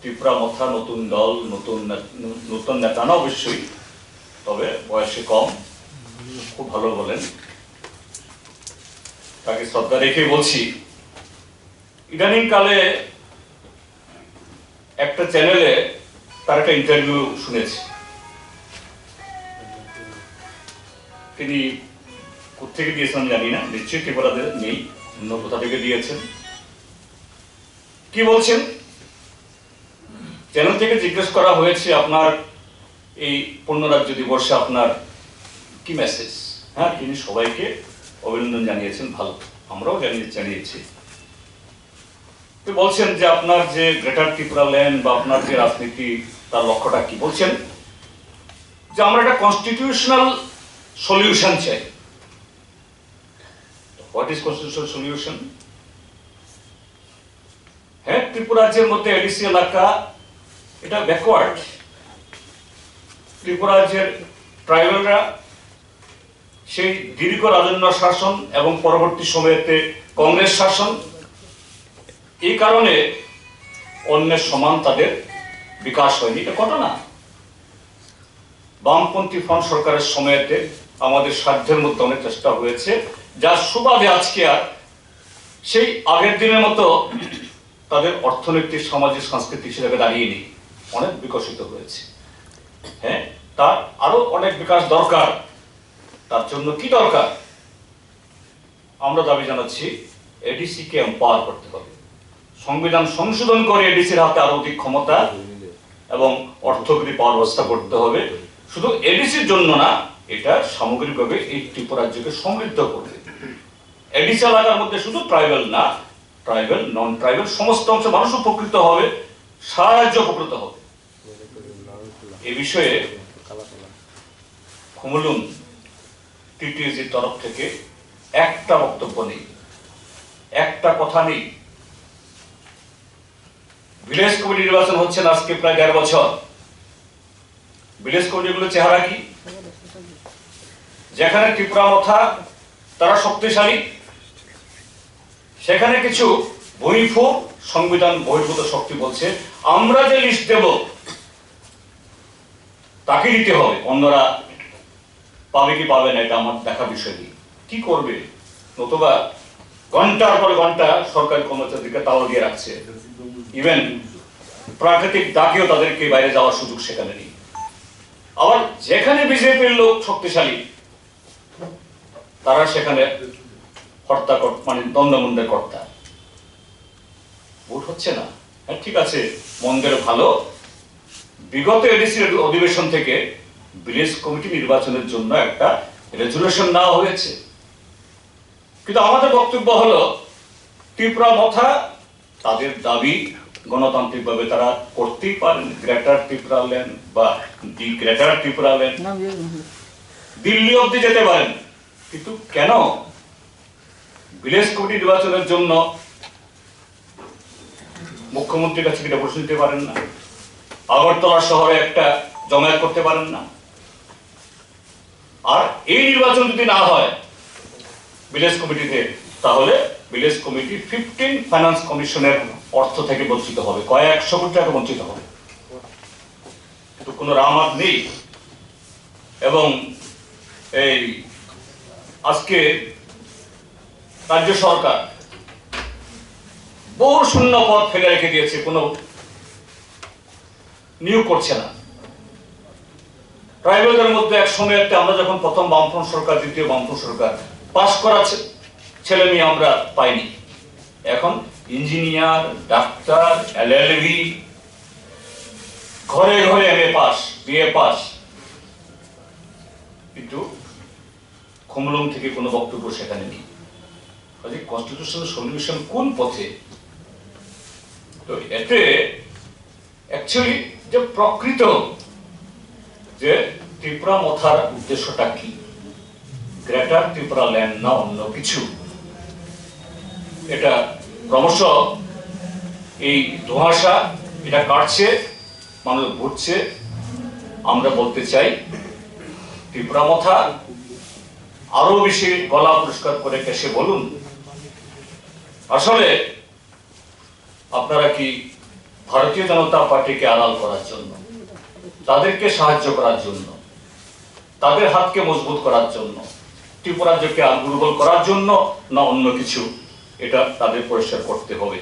ত্রিপুরা মথা নতুন দল, নতুন নেতা না অবশ্যই, তবে বয়সে কম, খুব ভালো বলেন, তাকে শ্রদ্ধা রেখে বলছি। ইদানিং কালে একটা চ্যানেলে তার একটা ইন্টারভিউ শুনেছি। তিনি কোথেকে দিয়েছেন জানি না, নিশ্চয়ই ত্রিপুরাতে নেই, অন্য কোথা থেকে দিয়েছেন। কি বলছেন? চ্যানেল থেকে জিজ্ঞেস করা হয়েছে, আপনার এই পূর্ণরাজ্য দিবসে আপনার কি মেসেজ? হ্যাঁ, তিনি সবাইকে অভিনন্দন জানিয়েছেন, ভালো, আমরাও জানিয়েছি। তো বলছেন যে আপনার যে গ্রেটার ত্রিপুরা ল্যান্ড বা আপনার যে রাজনীতি, তার লক্ষ্যটা কি? বলছেন যে আমরা একটা কনস্টিটিউশনাল সলিউশন চাই। What is constitutional solution? হ্যাঁ, ত্রিপুরা রাজ্যের মধ্যে এডিসি এলাকা এটা ব্যাকওয়ার্ড। ত্রিপুরা রাজ্যের ট্রাইবালরা সেই দীর্ঘ রাজন্য শাসন এবং পরবর্তী সময়েতে কংগ্রেস শাসন, এই কারণে অন্যের সমান তাদের বিকাশ হয়নি। এটা ঘটনা। বামপন্থী ফ্রন্ট সরকারের সময়েতে আমাদের সাধ্যের মধ্যে অনেক চেষ্টা হয়েছে, যার সুবাদে আজকে আর সেই আগের দিনের মতো তাদের অর্থনৈতিক, সামাজিক, সাংস্কৃতিক হিসেবে দাঁড়িয়ে নেই, অনেক বিকশিত হয়েছে। হ্যাঁ, তার আরো অনেক বিকাশ দরকার। তার জন্য কি দরকার? আমরা দাবি জানাচ্ছি, এডিসি কে এম্পাওয়ার করতে হবে, সংবিধান সংশোধন করে এডিসির হাতে আরো অধিক ক্ষমতা এবং অর্থকরী পাওয়ার ব্যবস্থা করতে হবে। শুধু এডিসির জন্য না, এটা সামগ্রিকভাবে এই ত্রিপুরা রাজ্যকে সমৃদ্ধ করবে। এডিসি এলাকার মধ্যে শুধু ট্রাইবাল না, ট্রাইবাল, নন ট্রাইবাল সমস্ত অংশ মানুষ উপকৃত হবে, সারা রাজ্য উপকৃত হবে। এ বিষয়ে খুমুলুং টিটিএসির তরফ থেকে একটা বক্তব্য নেই, একটা কথা নেই। ভিলেজ কমিটি নির্বাচন হচ্ছে না আজকে প্রায় ১.৫ বছর। ভিলেজ কমিটিগুলোর চেহারা কি? যেখানে ত্রিপুরা মথা তারা শক্তিশালী, সেখানে কিছু বহির্ভূ সংবিধান বহির্ভূত শক্তি বলছে আমরা যে লিস্ট দেব তাকে দিতে হবে, অন্যরা পাবে কি পাবে না এটা আমার দেখা বিষয় নেই। কি করবে? নতুবা ঘন্টার পর ঘন্টা সরকারি কর্মচারীদেরকে তালা দিয়ে রাখছে, ইভেন প্রাকৃতিক ডাকেও তাদেরকে বাইরে যাওয়ার সুযোগ সেখানে নেই। আবার যেখানে বিজেপির লোক শক্তিশালী, তারা সেখানে হত্যা, মানে দ্বন্দ্বমন্দের কর্তা। ভোট হচ্ছে না, হ্যাঁ ঠিক আছে, মন্দের ভালো। বিগত এডিসির অধিবেশন থেকে ভিলেজ কমিটি নির্বাচনের জন্য একটা রেজুলেশন নেওয়া হয়েছে, কিন্তু আমাদের বক্তব্য হলো ত্রিপুরা মথা তাদের দাবি গণতান্ত্রিকভাবে তারা করতেই পারেন। গ্রেটার ত্রিপুরা ল্যান্ড বা দি গ্রেটার ত্রিপুরা ল্যান্ড, দিল্লি অব্দি যেতে পারেন, কিন্তু কেন ভিলেজ কমিটি নির্বাচনের জন্য মুখ্যমন্ত্রীর কাছে এটা প্রশ্ন দিতে পারেন না? আগরতলা শহরে একটা জমায়েত করতে পারেন না? আর এই নির্বাচন যদি না হয় ভিলেজ কমিটিতে, তাহলে ভিলেজ কমিটি 15 ফাইন্যান্স কমিশনের অর্থ থেকে বঞ্চিত হবে, কয়েকশো কোটি টাকা বঞ্চিত হবে। কিন্তু কোনো রামাত নেই। এবং এই আজকে রাজ্য সরকার বহু শূন্য পদ ফেলে রেখে দিয়েছে, কোনো নিয়োগ করছে না। ট্রাইবালদের মধ্যে এক সময়তে আমরা যখন প্রথম বামফ্রন্ট সরকার, দ্বিতীয় বামফ্রন্ট সরকার, পাস করা ছেলে মেয়ে আমরা পাইনি। এখন ইঞ্জিনিয়ার, ডাক্তার, এলএলবি, ঘরে ঘরে এমএ পাস, বিএ পাস, কিন্তু খুমুলুং থেকে কোনো বক্তব্য সেখানে নেই। কনস্টিটিউশনাল সলিউশন কোন পথে? তো এতে অ্যাকচুয়ালি যে প্রকৃত যে ত্রিপুরা মথার উদ্দেশ্যটা কি, গ্রেটার ত্রিপুরা ল্যান্ড না অন্য কিছু, এটা ক্রমশ এই ধোঁয়াশা এটা কাটছে, মানুষ বুঝছে। আমরা বলতে চাই ত্রিপুরা মথা আরো বেশি গলা পরিষ্কার করে কেসে বলুন, আসলে আপনারা কি ভারতীয় জনতা পার্টিকে আড়াল করার জন্য, তাদেরকে সাহায্য করার জন্য, তাদের হাতকে মজবুত করার জন্য, ত্রিপুরা রাজ্যকে আর দুর্বল করার জন্য, না অন্য কিছু, এটা তাদের পরিষ্কার করতে হবে।